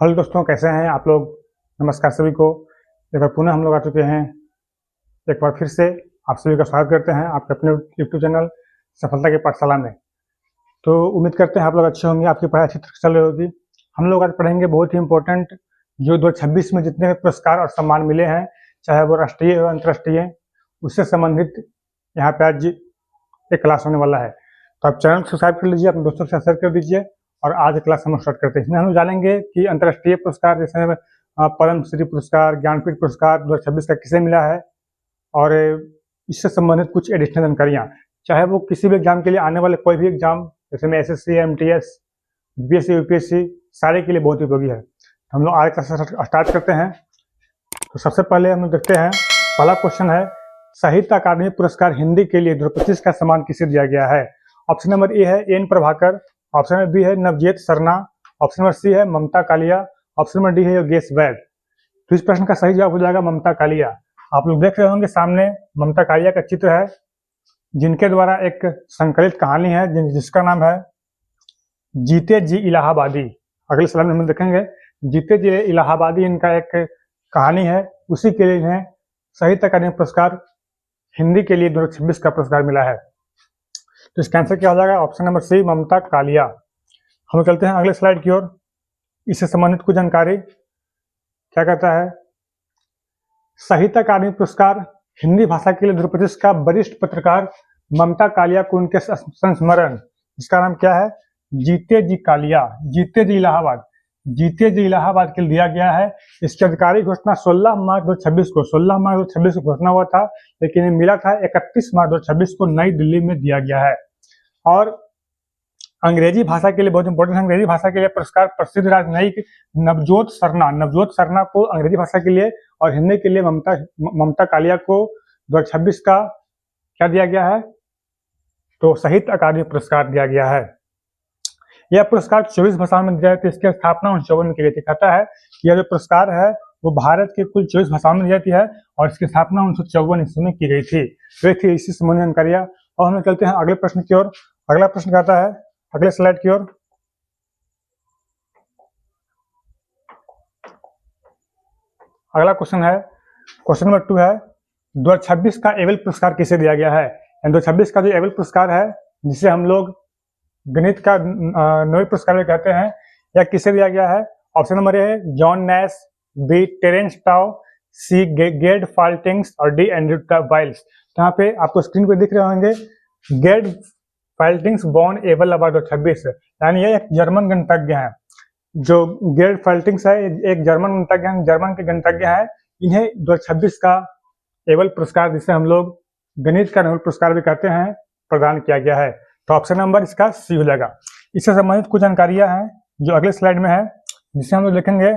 Hello दोस्तों, कैसे हैं आप लोग। नमस्कार सभी को। एक बार पुनः हम लोग आ चुके हैं। एक बार फिर से आप सभी का स्वागत करते हैं आपके अपने यूट्यूब चैनल सफलता की पाठशाला में। तो उम्मीद करते हैं आप लोग अच्छे होंगे, आपकी पढ़ाई अच्छी तरह से चल रही होगी। हम लोग आज पढ़ेंगे बहुत ही इंपॉर्टेंट जो 2026 में जितने भी पुरस्कार और सम्मान मिले हैं, चाहे वो राष्ट्रीय या अंतर्राष्ट्रीय, उससे संबंधित यहाँ पे आज एक क्लास होने वाला है। तो आप चैनल को सब्सक्राइब कर लीजिए, अपने दोस्तों से शेयर कर दीजिए और आज क्लास हम स्टार्ट करते हैं। इसमें हम जानेंगे कि अंतर्राष्ट्रीय पुरस्कार जैसे पद्म श्री पुरस्कार, ज्ञानपीठ पुरस्कार 2026 का किसे मिला है और इससे संबंधित कुछ एडिशनल जानकारियाँ, चाहे वो किसी भी एग्जाम के लिए आने वाले कोई भी एग्जाम जैसे में SSC, MTS, BPSC, UPSC सारे के लिए बहुत उपयोगी है। हम लोग आज क्लास स्टार्ट करते हैं। तो सबसे पहले हम लोग देखते हैं, पहला क्वेश्चन है साहित्य अकादमी पुरस्कार हिंदी के लिए 2025 का सम्मान किसे दिया गया है। ऑप्शन नंबर ए है N Prabhakar, option number B है Navjeet Sarna, option number C है Mamta Kalia, option number D है योगेश वैद। तो इस प्रश्न का सही जवाब हो जाएगा ममता कालिया। आप लोग देख रहे होंगे सामने ममता कालिया का चित्र है, जिनके द्वारा एक संकलित कहानी है जिसका नाम है जीते जी इलाहाबादी। अगले स्लाइड में हम देखेंगे जीते जी इलाहाबादी इनका एक कहानी है, उसी के लिए इन्हें साहित्य अकादमी पुरस्कार हिंदी के लिए 2026 का पुरस्कार मिला है। तो इसका आंसर क्या हो जाएगा, ऑप्शन नंबर सी ममता कालिया। हम चलते हैं अगले स्लाइड की ओर। इससे संबंधित कुछ जानकारी क्या कहता है, साहित्य अकादमी पुरस्कार हिंदी भाषा के लिए 2025 का वरिष्ठ पत्रकार ममता कालिया को उनके संस्मरण, इसका नाम क्या है, जीते जी कालिया, जीते जी इलाहाबाद, जीते जी इलाहाबाद के लिए दिया गया है। इसकी अधिकारिक घोषणा 16 मार्च 2026 को 16 मार्च 2026 को घोषणा हुआ था, लेकिन ये मिला था 31 मार्च 2026 को नई दिल्ली में दिया गया है। और अंग्रेजी भाषा के लिए बहुत इंपॉर्टेंट, अंग्रेजी भाषा के लिए पुरस्कार प्रसिद्ध राजनयिक नवजोत सरना को अंग्रेजी भाषा के लिए और हिंदी के लिए ममता कालिया को 2026 का क्या दिया गया है, तो साहित्य अकादमी पुरस्कार दिया गया है। यह पुरस्कार 24 भाषाओं में दिया जाता है। इसकी स्थापना 1954 में की गई थी। कहता है कि यह जो पुरस्कार है वो भारत के कुल 24 भाषाओं में दी जाती है और इसकी स्थापना 1954 ईस्वी में की गई थी। तो थी इसी संबंधी जानकारियां। और हम चलते हैं अगले प्रश्न की ओर। अगला प्रश्न कहता है, अगले स्लाइड की ओर, अगला क्वेश्चन है, क्वेश्चन नंबर 2 है 2026 का एबेल पुरस्कार किसे दिया गया है। 2026 का जो एबेल पुरस्कार है, जिसे हम लोग गणित का नोबेल पुरस्कार भी कहते हैं, यह किसे दिया गया है। ऑप्शन नंबर ए है John Nash, B Terence Tao, C गेड फाल्टिंग्स और डी एंड्रू वाइल्स। तो यहाँ पे आपको स्क्रीन पे दिख रहे होंगे गेड फाल्टिंग्स बॉर्न एबेल अवार्ड 2026, यानी ये एक जर्मन गणितज्ञ हैं। जो गेड फाल्टिंग्स है एक जर्मन गणितज्ञ हैं, जर्मन के गणितज्ञ हैं। इन्हें 2026 का एबेल पुरस्कार, जिसे हम लोग गणित का नोबेल पुरस्कार भी कहते हैं, प्रदान किया गया है। तो ऑप्शन नंबर इसका सी हो जाएगा। इससे संबंधित कुछ जानकारियां हैं जो अगले स्लाइड में है, जिसे हम लोग देखेंगे।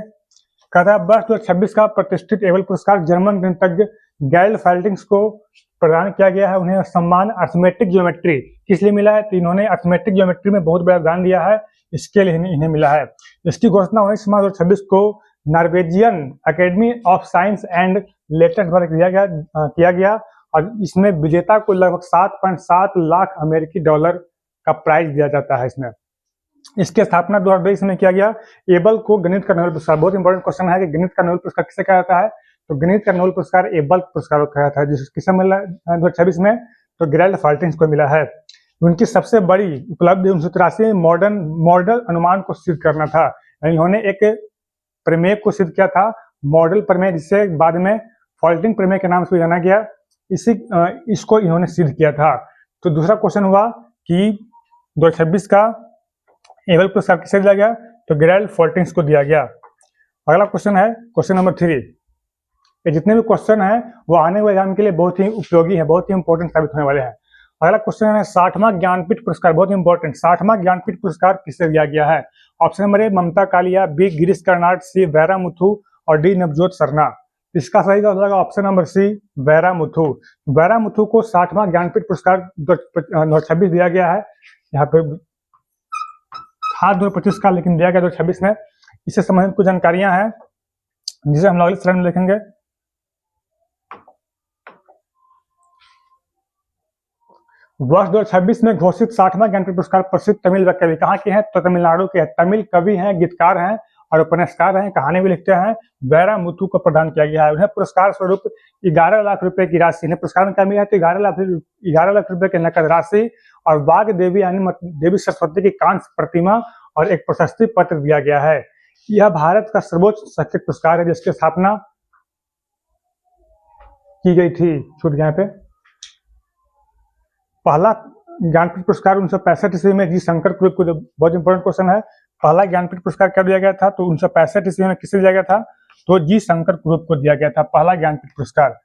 कहता है वर्ष 2026 का प्रतिष्ठित एबेल पुरस्कार जर्मन गणितज्ञ गैल फाल्टिंग्स को प्रदान किया गया है। उन्हें सम्मान अर्थमेटिक ज्योमेट्री किस लिए मिला है, तो इन्होंने अर्थमेटिक ज्योमेट्री में बहुत बड़ा योगदान दिया है, इसके लिए इन्हें मिला है। इसकी घोषणा 19 मार्च 2026 को Norwegian academy of science and letters द्वारा किया गया और इसमें विजेता को लगभग 7.7 लाख अमेरिकी डॉलर का प्राइज दिया जाता है। इसमें इसकी स्थापना 2022 में किया गया। एबल को गणित का नोबेल पुरस्कार, बहुत इंपॉर्टेंट क्वेश्चन है कि गणित का नोबेल पुरस्कार किसे कहा जाता है, तो गणित का नोबेल पुरस्कार एबल पुरस्कार को कहा जाता है, जिसे किसे मिला 2026 में, तो गेराल्ड फाल्टिंग्स को मिला है। उनकी सबसे बड़ी उपलब्धि 1983 में मॉडल अनुमान को सिद्ध करना था। इन्होंने एक प्रमेय को सिद्ध किया था, मॉडल प्रमेय, जिसे बाद में फाल्टिंग प्रमेय के नाम से जाना गया। इसको इन्होंने सिद्ध किया था। तो दूसरा क्वेश्चन हुआ कि 2026 का एबेल पुरस्कार किसे दिया गया, तो गेराल्ड फाल्टिंग्स को दिया गया। अगला क्वेश्चन है क्वेश्चन नंबर 3। ये जितने भी क्वेश्चन हैं वो आने वाले एग्जाम के लिए बहुत ही उपयोगी है, बहुत ही इंपॉर्टेंट साबित होने वाले हैं। अगला क्वेश्चन है 60वां ज्ञानपीठ पुरस्कार, बहुत इंपॉर्टेंट, 60वां ज्ञानपीठ पुरस्कार किसे दिया गया है। Option number A Mamta Kalia, B Girish Karnad, C Vairamuthu और डी नवजोत सरना। इसका सही जवाब हो जाएगा option number C Vairamuthu. Vairamuthu को 60वां ज्ञानपीठ पुरस्कार 2026 दिया गया है। यहाँ पे था 2025 का, लेकिन दिया गया 2026 में। इससे संबंधित कुछ जानकारियां हैं जिसे हम लोग अगले स्लाइड में देखेंगे। वर्ष 2026 में घोषित 60वां ज्ञानपीठ पुरस्कार प्रसिद्ध तमिल कवि कहाँ के हैं, तो तमिलनाडु के हैं। तमिल कवि हैं, गीतकार हैं और उपन्यासकार हैं, कहानी भी लिखते हैं, वैरामुथु को प्रदान किया गया है। उन्हें पुरस्कार स्वरूप 11 लाख रुपए की राशि, इन्हें पुरस्कार में क्या मिला है तो 11 लाख रुपए की नकद राशि और वाग देवी यानी देवी सरस्वती की कांस्य प्रतिमा और एक प्रशस्ति पत्र दिया गया है। यह भारत का सर्वोच्च शैक्षिक पुरस्कार है जिसकी स्थापना की गई थी। छूट गया पे पहला ज्ञानपीठ पुरस्कार 1965 ईस्वी में जी शंकर कुरुप को, बहुत इंपॉर्टेंट क्वेश्चन है, पहला ज्ञानपीठ पुरस्कार कब दिया गया था तो 1965 ईस्वी में किसे दिया गया था तो जी शंकर कुरुप को दिया गया था पहला ज्ञानपीठ पुरस्कार।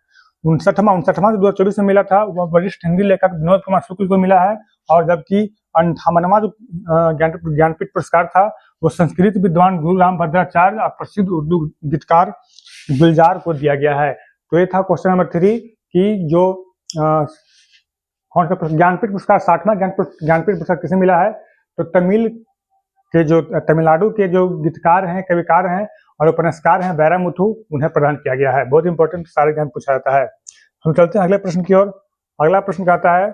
59वां जो 2024 में मिला था वह वरिष्ठ हिंदी लेखक विनोद कुमार शुक्ल को मिला है। और जबकि 58वां जो ज्ञानपीठ पुरस्कार था वो संस्कृत विद्वान गुरु राम भद्राचार्य और प्रसिद्ध उर्दू गीतकार गुलजार को दिया गया है। तो ये था क्वेश्चन नंबर 3 कि जो कौन सा ज्ञानपीठ पुरस्कार 60वां ज्ञानपीठ पुरस्कार किसे मिला है तो तमिलनाडु के जो गीतकार हैं, कविकार हैं और उपन्यासकार हैं वैरामुथु, उन्हें प्रदान किया गया है। बहुत इंपॉर्टेंट सारे एग्जाम पूछा जाता है। हम चलते हैं अगले प्रश्न की ओर। अगला प्रश्न कहता है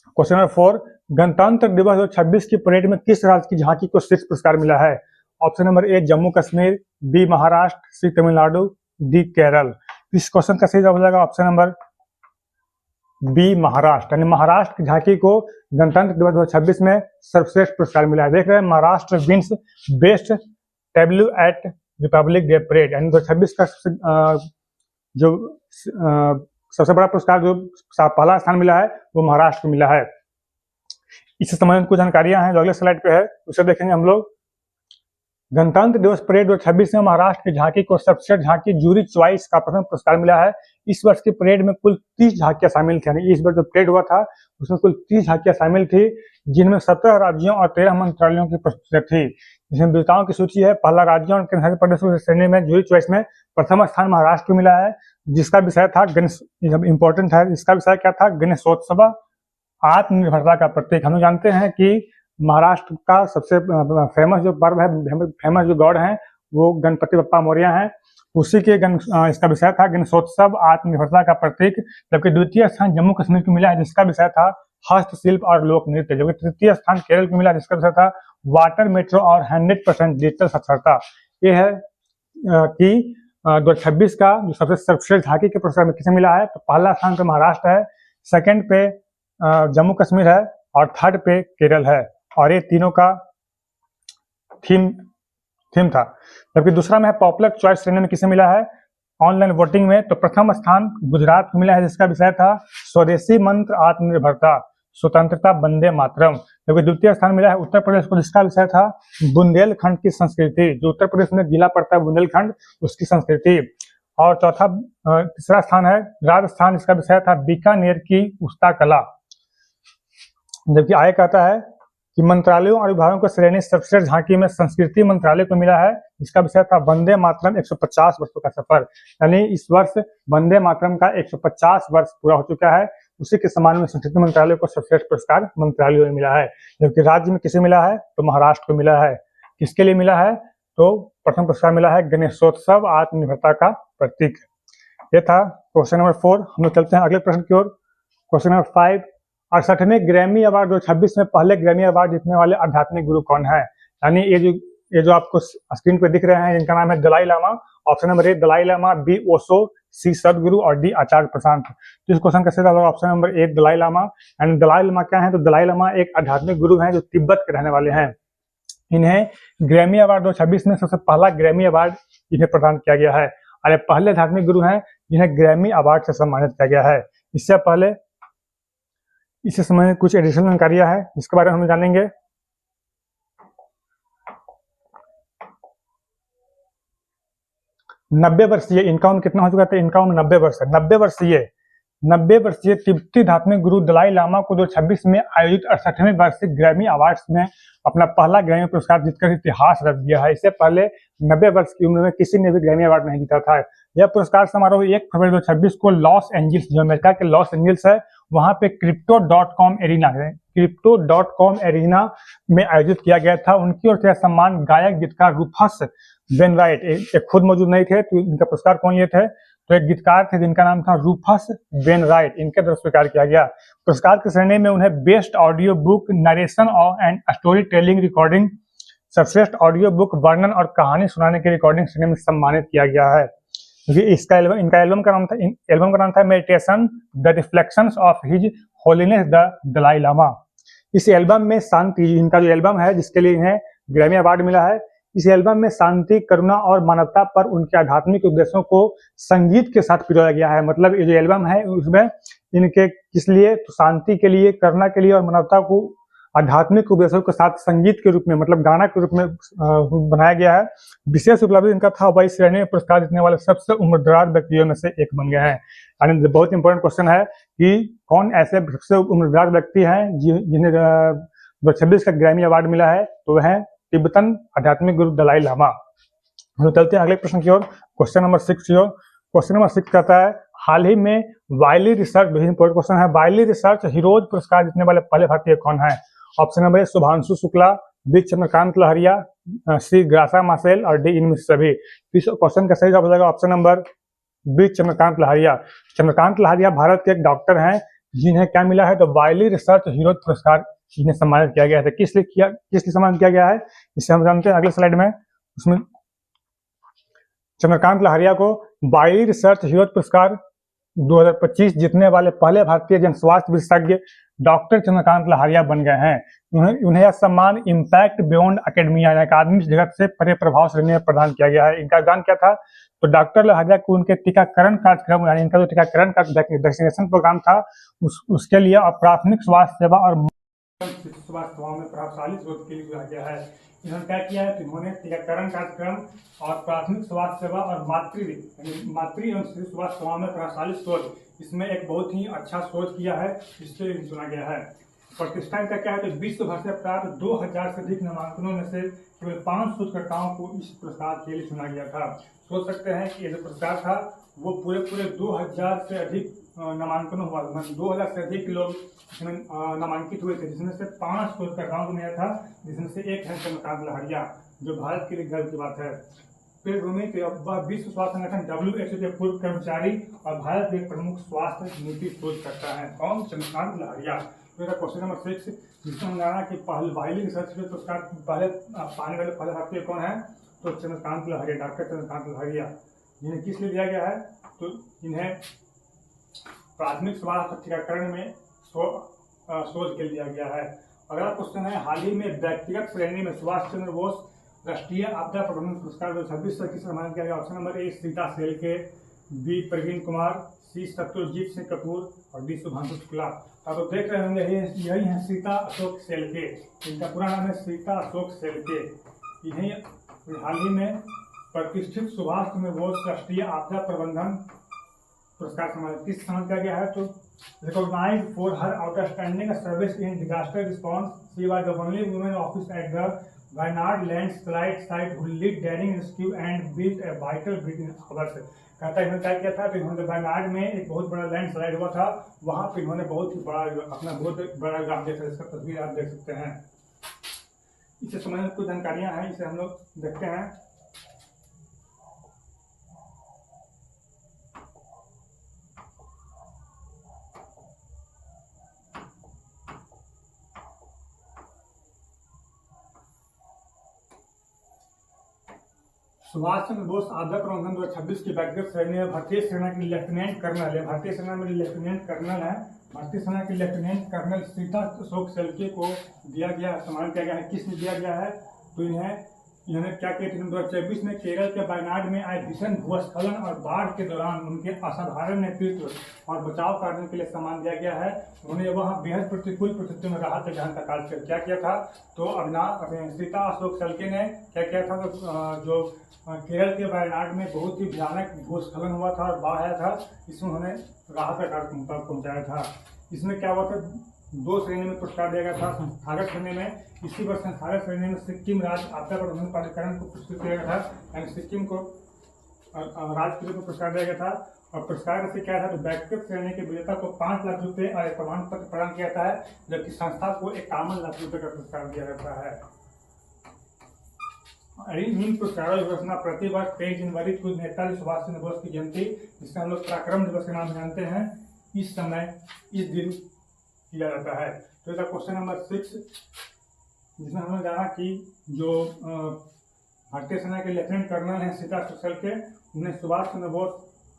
क्वेश्चन नंबर 4, गणतंत्र दिवस 2026 की परेड में किस राज्य की झांकी को शीर्ष पुरस्कार मिला है? Option number A Jammu Kashmir, B Maharashtra, C Tamil Nadu, D Kerala. इस क्वेश्चन का सही जवाब हो जाएगा ऑप्शन नंबर बी महाराष्ट्र, यानी महाराष्ट्र की झांकी को गणतंत्र दिवस 2026 में सर्वश्रेष्ठ पुरस्कार मिला है। देख रहे हैं Maharashtra wins best tableau at Republic Day parade, यानी 2026 का सबसे बड़ा पुरस्कार जो पहला स्थान मिला है वो महाराष्ट्र को मिला है। इससे संबंधित कुछ जानकारियां हैं जो अगले स्लाइड पे है, उसे देखेंगे हम लोग। गणतंत्र दिवस परेड 2026 में महाराष्ट्र की झांकी को सर्वश्रेष्ठ झांकी जूरी चॉइस का प्रथम पुरस्कार मिला है। इस वर्ष की परेड में कुल 30 झांकियां शामिल थी, यानी इस बार जो परेड हुआ था उसमें कुल 30 झांकियां शामिल थी, जिनमें 17 राज्यों और 13 मंत्रालयों की प्रस्तुतियां थी। जिसमें विजेताओं की सूची है। पहला राज्यों और केंद्रशासित प्रदेशों की श्रेणी में जूरी चॉइस में प्रथम स्थान महाराष्ट्र को मिला है, जिसका विषय था गणेश, इंपॉर्टेंट है, इसका विषय क्या था गणेशोत्सव आत्मनिर्भरता का प्रतीक। हम लोग जानते हैं कि महाराष्ट्र का सबसे फेमस जो पर्व है, फेमस जो गॉड है वो गणपति बप्पा मौर्य हैं, उसी के इसका विषय था गणेशोत्सव आत्मनिर्भरता का प्रतीक। जबकि द्वितीय स्थान जम्मू कश्मीर को मिला है जिसका विषय था हस्तशिल्प और लोक नृत्य। जबकि तृतीय स्थान केरल को मिला जिसका विषय था वाटर मेट्रो और 100% डिजिटल साक्षरता। ये है कि 2026 का जो सबसे सर्वश्रेष्ठ झांकी के पुरस्कार में किसे मिला है तो पहला स्थान पे महाराष्ट्र है, सेकंड पे जम्मू कश्मीर है और थर्ड पे केरल है। और ये तीनों का थीम था। जबकि दूसरा में है पॉपुलर चॉइस श्रेणी में किसे मिला है ऑनलाइन वोटिंग में तो प्रथम स्थान गुजरात को मिला है जिसका विषय था स्वदेशी मंत्र आत्मनिर्भरता स्वतंत्रता वंदे मातरम। जबकि द्वितीय स्थान मिला है उत्तर प्रदेश को जिसका विषय था बुंदेलखंड की संस्कृति, जो उत्तर प्रदेश में जिला पड़ता है बुंदेलखंड, उसकी संस्कृति। और चौथा तीसरा स्थान है राजस्थान, इसका विषय था बीकानेर की उस्ता कला। जबकि आगे कहता है कि मंत्रालयों और विभागों को श्रेणी सर्वश्रेष्ठ झांकी में संस्कृति मंत्रालय को मिला है जिसका विषय था वंदे मातरम 150 वर्षों का सफर। यानी इस वर्ष वंदे मातरम का 150 वर्ष पूरा हो चुका है, उसी के समान में संस्कृति मंत्रालय को सर्वश्रेष्ठ पुरस्कार मंत्रालयों में मिला है। जबकि राज्य में किसे मिला है तो महाराष्ट्र को मिला है। किसके लिए मिला है तो प्रथम पुरस्कार मिला है गणेशोत्सव आत्मनिर्भरता का प्रतीक। ये था क्वेश्चन नंबर 4। हम लोग चलते हैं अगले प्रश्न की ओर। क्वेश्चन नंबर 5, 68वें ग्रैमी अवार्ड 2026 में पहले ग्रैमी अवार्ड जीतने वाले आध्यात्मिक गुरु कौन है? यानी ये जो आपको स्क्रीन पे दिख रहे हैं इनका नाम है Dalai Lama. Option number A Dalai Lama, B Osho, C Sadhguru और डी आचार्य प्रशांत। तो इस क्वेश्चन का सही जवाब option number A Dalai Lama. And Dalai Lama क्या है तो दलाई लामा एक आध्यात्मिक गुरु हैं जो तिब्बत के रहने वाले हैं। इन्हें ग्रैमी अवार्ड 2026 में सबसे पहला ग्रैमी अवार्ड इन्हें प्रदान किया गया है और ये पहले आध्यात्मिक गुरु हैं जिन्हें ग्रैमी अवार्ड से सम्मानित किया गया है। इससे पहले इससे संबंधित कुछ एडिशनल जानकारियां हैं जिसके बारे में हम जानेंगे। नब्बे वर्षीय इनका उम्र कितना हो चुका था? इनका उम्र 90 वर्ष है। 90 वर्षीय तिब्बती आध्यात्मिक गुरु दलाई लामा को 2026 में आयोजित 68वें वार्षिक ग्रैमी अवार्ड्स में अपना पहला ग्रैमी पुरस्कार जीतकर इतिहास रच दिया है। इससे पहले 90 वर्ष की उम्र में किसी ने भी ग्रैमी अवार्ड नहीं जीता था। यह पुरस्कार समारोह 1 फरवरी 2026 को लॉस एंजल्स, जो अमेरिका के लॉस एंजल्स है, वहां पे क्रिप्टो.com एरिना में आयोजित किया गया था। उनकी ओर से सम्मान गायक गीतकार रूफस वेनराइट, एक खुद मौजूद नहीं थे तो इनका पुरस्कार कौन ये थे तो एक गीतकार थे जिनका नाम था रूफस वेनराइट, इनके द्वारा स्वीकार किया गया। पुरस्कार की श्रेणी में उन्हें best audio book narration and story telling recording सर्वश्रेष्ठ ऑडियो बुक वर्णन और कहानी सुनाने की रिकॉर्डिंग श्रेणी में सम्मानित किया गया है। क्योंकि इनका एल्बम का नाम था meditation the reflections of his holiness the Dalai Lama. इस एल्बम में शांति, इनका जो एल्बम है जिसके लिए इन्हें ग्रैमी अवार्ड मिला है, इस एल्बम में शांति, करुणा और मानवता पर उनके आध्यात्मिक उपदेशों को संगीत के साथ पिरोया गया है। मतलब ये जो एल्बम है उसमें इनके किस लिए, तो शांति के लिए, करुणा के लिए और मानवता को आध्यात्मिक उपदेशों के साथ संगीत के रूप में, मतलब गाना के रूप में बनाया गया है। विशेष उपलब्धि इनका था, वही श्रेणी में पुरस्कार जीतने वाले सबसे उम्रदराज व्यक्तियों में से एक बन गए हैं। यानी बहुत इंपॉर्टेंट क्वेश्चन है कि कौन ऐसे सबसे उम्रदराज व्यक्ति हैं जिन्हें 2026 का ग्रैमी अवार्ड मिला है, तो वह है तिब्बतन आध्यात्मिक गुरु दलाई लामा। हम चलते हैं अगले प्रश्न की ओर, क्वेश्चन नंबर 6 की ओर। क्वेश्चन नंबर 6 कहता है, हाल ही में वाइली रिसर्च, वेरी इंपॉर्टेंट क्वेश्चन है, वाइली रिसर्च हीरोज पुरस्कार जीतने वाले पहले भारतीय कौन है? Option number A Shubhanshu Shukla, B Chandrakant Lahariya, C Graca Machel और डी इनमें से सभी। इस क्वेश्चन का सही जवाब हो जाएगा ऑप्शन नंबर बी चंद्रकांत लहरिया। चंद्रकांत लहरिया भारत के एक डॉक्टर हैं जिन्हें क्या मिला है, तो वाइली रिसर्च हीरोज पुरस्कार जिन्हें सम्मानित किया गया है। किस लिए सम्मानित किया गया है, इसे हम जानते हैं अगले स्लाइड में। उसमें चंद्रकांत लहरिया को वाइली रिसर्च हीरोज पुरस्कार 2025 जीतने वाले पहले भारतीय जन स्वास्थ्य विशेषज्ञ डॉक्टर चंद्रकांत लहरिया बन गए हैं। उन्हें यह सम्मान इम्पैक्ट बियॉन्ड एकेडमिया अकादमिक जगत से परे प्रभाव श्रेणी में प्रदान किया गया है। इनका योगदान क्या था, तो डॉक्टर लहरिया को उनके टीकाकरण कार्यक्रम, यानी इनका जो टीकाकरण का वैक्सीनेशन प्रोग्राम था उसके लिए और प्राथमिक स्वास्थ्य सेवा और स्वास्थ्य सेवाओं में प्रभावशाली शोध के लिए दिया गया है। इन्होंने क्या किया है, तो इन्होंने टीकाकरण कार्यक्रम और प्राथमिक स्वास्थ्य सेवा और मातृ एवं शिशु स्वास्थ्य सेवाओं में प्रभावशाली शोध, इसमें एक बहुत ही अच्छा शोध किया है, इसलिए चुना गया है। प्रतिष्ठा इनका क्या है, तो विश्व भर से प्राप्त 2000 से अधिक नामांकनों में से केवल 5 शोधकर्ताओं को इस पुरस्कार के लिए चुना गया था। सोच सकते हैं कि ये जो पुरस्कार था वो पूरे 2000 से अधिक नामांकन हुआ, 2000 से अधिक लोग इसमें नामांकित हुए थे, जिसमें से 5 शोधकर्ताओं को मिला था, जिसमें से एक है चंद्रकांत लहरिया, जो भारत के लिए गर्व की बात है। पृष्ठभूमि के वह विश्व स्वास्थ्य संगठन WHO के पूर्व कर्मचारी और भारत के प्रमुख स्वास्थ्य नीति शोधकर्ता है। कौन? चंद्रकांत लहरिया। क्वेश्चन नंबर 6, जिसमें हम जाना कि वाइली रिसर्च पुरस्कार पहले पाने वाले पहले भारतीय कौन है, तो चंद्रकांत लहरिया, डॉक्टर चंद्रकांत लहरिया। जिन्हें किस लिए दिया गया है, तो इन्हें प्राथमिक स्वास्थ्य टीकाकरण में शोध के लिए दिया गया है। अगला क्वेश्चन है, हाल ही में व्यक्तिगत श्रेणी में सुभाष चंद्र बोस राष्ट्रीय आपदा प्रबंधन पुरस्कार 2026 से किसे सम्मानित किया गया? Option number A Sita Selke, B Praveen Kumar, C Satyajit Singh Kapoor और डी शुभांशु शुक्ला। अब आप देख रहे होंगे यही है सीता अशोक सेलके, इनका पूरा नाम है सीता अशोक सेलके। इन्हें हाल ही में प्रतिष्ठित सुभाष चंद्र बोस राष्ट्रीय आपदा प्रबंधन पुरस्कार किस सम्मानित किया गया है, तो recognised for her outstanding service in disaster response, she was the only women officer at the Wayanad landslide site who lead daring rescue and built a vital bridge in hours. कहता है इन्होंने क्या किया था, तो इन्होंने वायनाड में एक बहुत बड़ा लैंडस्लाइड हुआ था, वहां पर इन्होंने बहुत ही बड़ा अपना बहुत बड़ा आप देख सकते हैं, इसका तस्वीर आप देख सकते हैं। इससे संबंधित कुछ जानकारियां हैं, इसे हम लोग देखते हैं। सुभाष चंद्र बोस आपदा प्रबंधन 2026 की व्यक्तिगत श्रेणी में भारतीय सेना की लेफ्टिनेंट कर्नल है, भारतीय सेना में लेफ्टिनेंट कर्नल है, भारतीय सेना की लेफ्टिनेंट कर्नल सीता अशोक सेलके को दिया गया, सम्मान किया गया है। किस दिया गया है, तो इन्होंने क्या किया, 2024 में केरल के वायनाड में आए भीषण भूस्खलन और बाढ़ के दौरान उनके असाधारण नेतृत्व और बचाव कार्यों के लिए सम्मान दिया गया है। उन्होंने वहाँ बेहद प्रतिकूल परिस्थितियों में राहत गहन का कार्य क्या किया था, तो सीता अशोक सेलके ने क्या किया था, तो जो केरल के वायनाड में बहुत ही भयानक भूस्खलन हुआ था और बाढ़ आया था, इसमें उन्होंने राहत का कार्य पहुँचाया था। इसमें क्या हुआ था, 2 श्रेणी में पुरस्कार दिया गया था। संस्थागत श्रेणी में इसी वर्ष संस्थागत श्रेणी में सिक्किम राज्य आपदा प्रबंधन प्राधिकरण को पुरस्कृत किया गया था, यानी सिक्किम को राज्य के रूप में पुरस्कार दिया गया था। और पुरस्कार से क्या था, तो व्यक्तिगत श्रेणी के विजेता को 5 लाख रुपए और एक प्रमाण पत्र प्रदान किया जाता है, जबकि संस्था को 51 लाख रुपए का पुरस्कार दिया जाता है। इन पुरस्कारों की घोषणा प्रतिवर्ष 23 जनवरी को नेताजी सुभाष चंद्र बोस की जयंती, जिसे हम लोग पराक्रम दिवस के नाम से जानते हैं, इस समय इस दिन किया जाता है। तो इसका क्वेश्चन नंबर 6, जिसमें हमने जाना कि जो भारतीय सेना के लेफ्टिनेंट कर्नल हैं सीता सुशल के, उन्हें सुभाष चंद्र बोस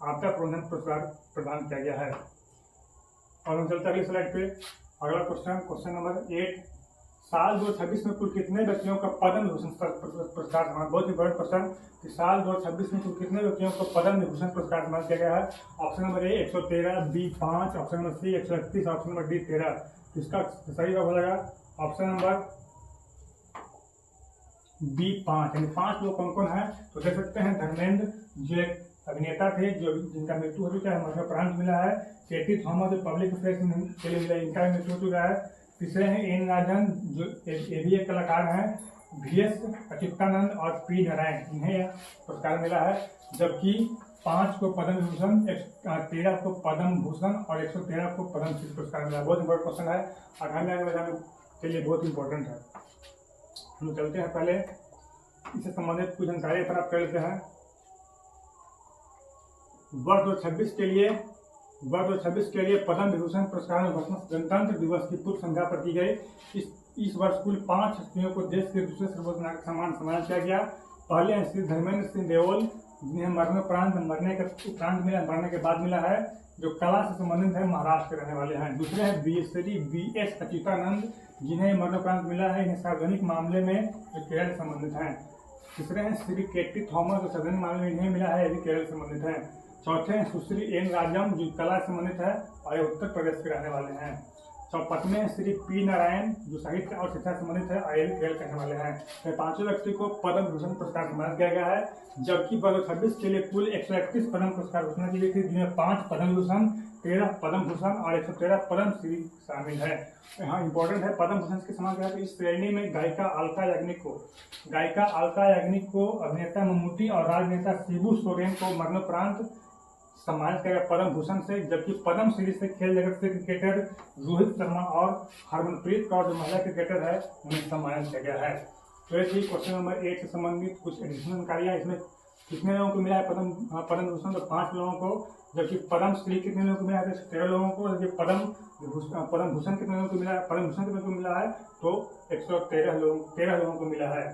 आपदा प्रबंधन पुरस्कार प्रदान किया गया है। और हम चलते अगली स्लाइड पे। अगला क्वेश्चन नंबर 8, साल 2026 में कुल कितने व्यक्तियों का पद्म विभूषण पुरस्कार सम्मान, बहुत इंपॉर्टेंट क्वेश्चन, कि साल 2026 में कुल कितने व्यक्तियों को पद्म विभूषण पुरस्कार सम्मान किया गया है। Option number A 113, B 5, option number C 131, option number D 13। तो इसका सही जवाब हो जाएगा ऑप्शन नंबर बी 5, यानी 5 लोग कौन कौन है। तो देख सकते हैं धर्मेंद्र जो एक अभिनेता थे जो जिनका मृत्यु हो चुका है, मरणोपरांत मिला है। केटी थॉमस जो पब्लिक अफेयर्स के लिए मिला, इनका भी मृत्यु हो चुका है। तीसरे हैं एन राजन जो ये भी एक कलाकार हैं। VS अच्युतानंद और पी नारायण, इन्हें पुरस्कार मिला है। जबकि 5 को पद्म विभूषण, 13 को पद्म भूषण और 113 को पद्म श्री पुरस्कार मिला। बहुत इंपॉर्टेंट क्वेश्चन है, आगामी आने वाले के लिए बहुत इंपॉर्टेंट है। हम चलते हैं पहले इससे संबंधित कुछ जानकारी प्राप्त कर लेते हैं। वर्ष 2026 के लिए पद्म विभूषण पुरस्कार में घोषणा गणतंत्र दिवस की पूर्व संध्या पर की गई। इस वर्ष कुल 5 हस्तियों को देश के दूसरे सर्वोच्च नागरिक सम्मान सम्मानित किया गया। पहले हैं श्री धर्मेंद्र सिंह देओल, जिन्हें मरणोपरांत मरने के बाद मिला है, जो कला से संबंधित है, महाराष्ट्र के रहने वाले हैं। दूसरे हैं श्री VS अच्युतानंद, जिन्हें मरणोपरांत मिला है, इन्हें सार्वजनिक मामले में जो केरल से संबंधित हैं। तीसरे हैं श्री केटी थॉमस, जो सार्वजनिक मामले में इन्हें मिला है, ये भी केरल से संबंधित है। चौथे हैं सुश्री एन राजम, जो कला से संबंधित है और ये उत्तर प्रदेश के रहने वाले हैं। पांचवें श्री पी नारायण, जो साहित्य और शिक्षा से संबंधित है, IIT केरल कहने वाले हैं। तो 5 व्यक्ति को पद्म भूषण पुरस्कार सम्मानित किया गया है। जबकि वर्ष 2026 के लिए कुल 131 पद्म पुरस्कार घोषणा की गई थी, जिनमें 5 पद्म विभूषण, 13 पद्म भूषण और 113 पद्म श्री शामिल है। यहाँ इंपॉर्टेंट है पद्म भूषण के समान है। तो इस श्रेणी में गायिका अलका याग्निक को, अभिनेता मम्मूटी और राजनेता शिबू सोरेन को मरणोपरांत सम्मानित किया गया पद्म भूषण से। जबकि पद्म श्री से खेल जगत से क्रिकेटर रोहित शर्मा और हरमनप्रीत कौर जो महिला क्रिकेटर है, उन्हें सम्मानित किया गया है। तो ऐसे ही क्वेश्चन नंबर 8 से संबंधित कुछ एडिशनल जानकारियाँ। इसमें कितने लोगों को मिला है पद्म भूषण, तो 5 लोगों को। जबकि पद्म श्री कितने लोगों को मिला है, 13 लोगों को। जबकि पद्म भूषण कितने लोगों को मिला है, पद्म भूषण कितने लोगों को मिला है, तो 113 लोगों को मिला है।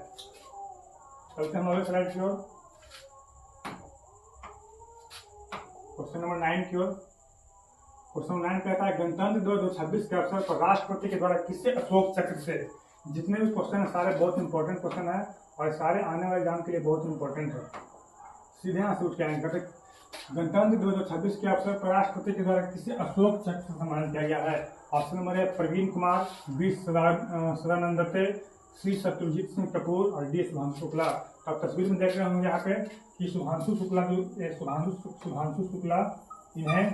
चलते हम अगले स्लाइड की ओर, क्वेश्चन नंबर 9 की ओर। क्वेश्चन 9 कहता है गणतंत्र दिवस 2026 के अवसर पर राष्ट्रपति के द्वारा किसे अशोक चक्र से। जितने भी क्वेश्चन है सारे बहुत इंपॉर्टेंट क्वेश्चन है और सारे आने वाले एग्जाम के लिए बहुत इंपॉर्टेंट है। सीधे यहाँ से उठ के आएंगे। गणतंत्र दिवस 2026 के अवसर पर राष्ट्रपति के द्वारा किसे अशोक चक्र से सम्मानित किया गया है। ऑप्शन नंबर है प्रवीण कुमार, बी सदानंद दत्ते, सी शत्रुजीत सिंह कपूर और डी शुभांशु शुक्ला। तो आप तस्वीर में देख रहे होंगे यहाँ पे कि शुभांशु शुक्ला इन्हें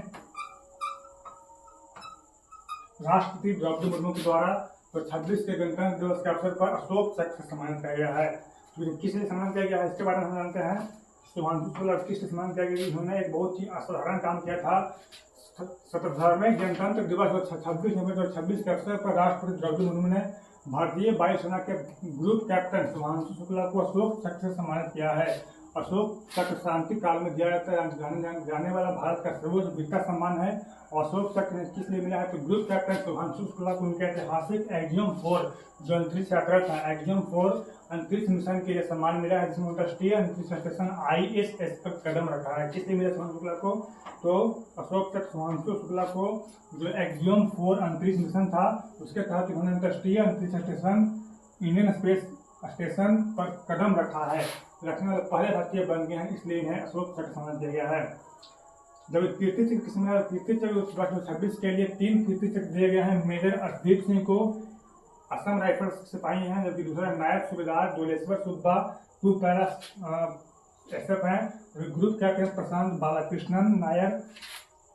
राष्ट्रपति द्रौपदी मुर्मू के द्वारा 2026 के गणतंत्र दिवस के अवसर पर अशोक चक्र से सम्मानित किया गया है। तो किस लिए सम्मानित किया गया है इसके बारे में हम जानते हैं। शुभांशु शुक्ला किस लिए सम्मानित किया गया, उन्होंने एक बहुत ही असाधारण काम किया था। 77वें गणतंत्र दिवस 26 नवंबर 2026 के अवसर पर राष्ट्रपति द्रौपदी मुर्मू ने भारतीय वायुसेना के ग्रुप कैप्टन शुभांशु शुक्ला को अशोक चक्र से सम्मानित किया है। अशोक चक्र शांति काल में दिया जाने वाला भारत का सर्वोच्च वीरता सम्मान है। अशोक चक्र किस लिए मिला है, तो ग्रुप कैप्टन शुभांशु शुक्ला को उनके ऐतिहासिक एक्जियम 4 जो अंतरिक्ष यात्रा था, एक्जियम 4 अंतरिक्ष मिशन के लिए सम्मान मिला है, जिसमें अंतर्राष्ट्रीय अंतरिक्ष स्टेशन ISS पर कदम रखा है। किस लिए मिला शुभांशु शुक्ला को, तो अशोक चक्र शुभांशु शुक्ला को जो एक्जियम 4 अंतरिक्ष मिशन था उसके तहत उन्होंने अंतर्राष्ट्रीय अंतरिक्ष स्टेशन इंडियन स्पेस स्टेशन पर कदम रखा है, रखने वाले पहले भारतीय बन गए हैं, इसलिए इन्हें अशोक चक्र सम्मान दिया गया है। जब कीर्ति चक्र किस्म कीर्ति चक्र 2026 के लिए 3 कीर्ति चक्र दिए गए हैं। मेजर अर्शदीप सिंह को असम राइफल्स सिपाही हैं, जबकि दूसरा नायब सूबेदार डोलेश्वर सुब्बा 2 पैरा SF हैं। ग्रुप कैप्टन प्रशांत बालाकृष्णन नायर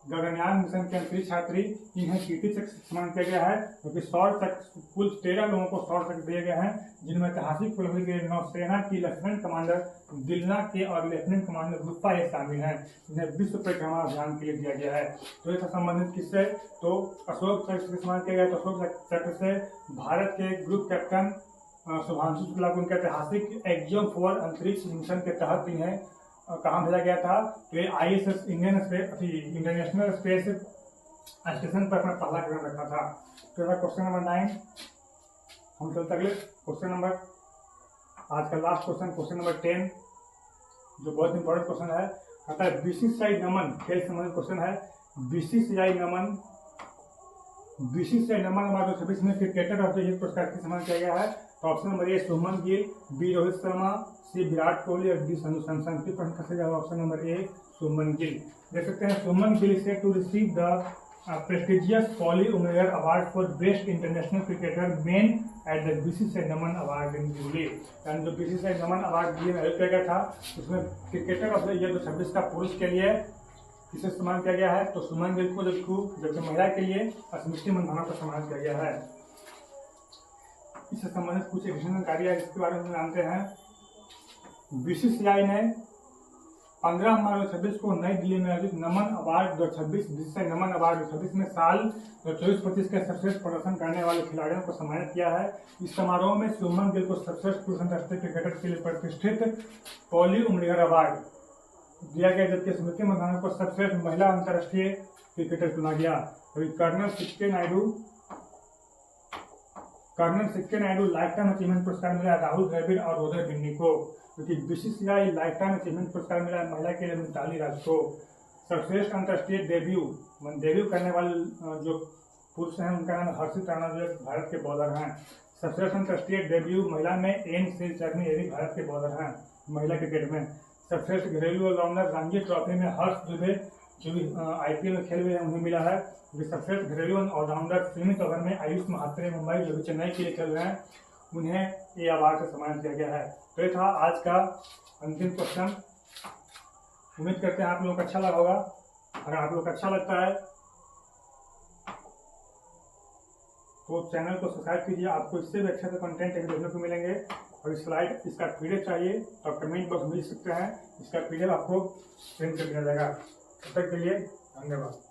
गगनयान मिशन के अंतरिक्ष यात्री, इन्हें कीर्ति चक्र सम्मान किया गया है। क्योंकि सौर चक्र कुल 13 लोगों को सौर चक्र दिए गए हैं, जिनमें ऐतिहासिक उपलब्धि के नौसेना की लेफ्टिनेंट कमांडर दिलना के और लेफ्टिनेंट कमांडर गुप्ता ये शामिल हैं, जिन्हें विश्व परिक्रमा अभियान के लिए दिया गया है। तो इससे संबंधित किससे, तो अशोक चक्र से सम्मान किया गया। तो अशोक चक्र से भारत के ग्रुप कैप्टन शुभांशु शुक्ला को उनके ऐतिहासिक एक्जियम 4 अंतरिक्ष मिशन के तहत इन्हें कहाँ भेजा गया था, तो ये ISS इंटरनेशनल स्पेस स्टेशन पर अपना पहला कदम रखा था। तो क्वेश्चन नंबर 9 हम चलते अगले क्वेश्चन नंबर, आज का लास्ट क्वेश्चन, क्वेश्चन नंबर 10, जो बहुत इंपॉर्टेंट क्वेश्चन है। कहता है बीसीसीआई नमन, खेल संबंधित क्वेश्चन है। बीसीसीआई नमन अवार्ड 2026 में क्रिकेटर ऑफ द ईयर पुरस्कार किसे सम्मान किया गया है? तो option number A Shubman Gill, B Rohit Sharma, C Virat Kohli और डी संजू सैमसन। की प्रश्न कैसे जाएगा? Option number A Shubman Gill. देख सकते हैं शुभमन गिल से to receive the prestigious Polly Umar Award for Best International Cricketer Men at the BCCI Naman award in Delhi. यानी जो BCCI नमन अवार्ड दिल्ली में आयोजित किया गया था, उसमें क्रिकेटर ऑफ द ईयर 2026 का पुरुष के लिए किसे सम्मान किया गया है? तो शुभमन गिल को, जबकि महिला के लिए स्मृति मंधाना को सम्मान किया गया है। इससे संबंधित कुछ एडिशनल जानकारी है, इसके बारे में जानते हैं। बीसीसीआई ने 15 मार्च 2026 को नई दिल्ली में आयोजित नमन अवार्ड 2026 बीसीसीआई नमन अवार्ड 2026 में साल 2024-25 के सर्वश्रेष्ठ प्रदर्शन करने वाले खिलाड़ियों को सम्मानित किया है। इस समारोह में शुभमन गिल को सर्वश्रेष्ठ पुरुष अंतर्राष्ट्रीय क्रिकेटर के लिए प्रतिष्ठित पॉली उमरिगर अवार्ड दिया गया, जबकि स्मृति मंधाना को सर्वश्रेष्ठ महिला अंतर्राष्ट्रीय क्रिकेटर चुना गया। कर्नल सिक्के नायडू लाइफ टाइम अचीवमेंट पुरस्कार मिला राहुल द्रविड़ और रोजर बिन्नी को, क्योंकि बीसीसीआई लाइफ टाइम अचीवमेंट पुरस्कार मिला महिला के लिए मिताली राज को। सर्वश्रेष्ठ अंतर्राष्ट्रीय डेब्यू करने वाले जो पुरुष हैं उनका नाम हर्षित राणा, जो भारत के बॉलर हैं। सर्वश्रेष्ठ अंतर्राष्ट्रीय डेब्यू महिला में एन चरनी, ये भी भारत के बॉलर हैं महिला क्रिकेट में। सर्वश्रेष्ठ घरेलू ऑलराउंडर रणजी ट्रॉफी में हर्ष दुबे, जो भी IPL में खेल हुए हैं, उन्हें मिला है। सर्वश्रेष्ठ घरेलू ऑलराउंडर सीमित ओवर में आयुष महात्रे मुंबई, जो भी चेन्नई के लिए खेल रहे हैं, उन्हें ये अवार्ड से सम्मानित किया गया है। तो ये था आज का अंतिम क्वेश्चन। उम्मीद करते हैं आप लोगों को अच्छा लगा होगा। अगर आप लोगों को अच्छा लगता है तो चैनल को सब्सक्राइब कीजिए, आपको इससे भी अच्छे कंटेंट देखने को मिलेंगे। और इसका PDF चाहिए तो आप कमेंट बॉक्स में लिख सकते हैं, इसका PDF आपको सेंड कर दिया जाएगा। तब तक के लिए धन्यवाद।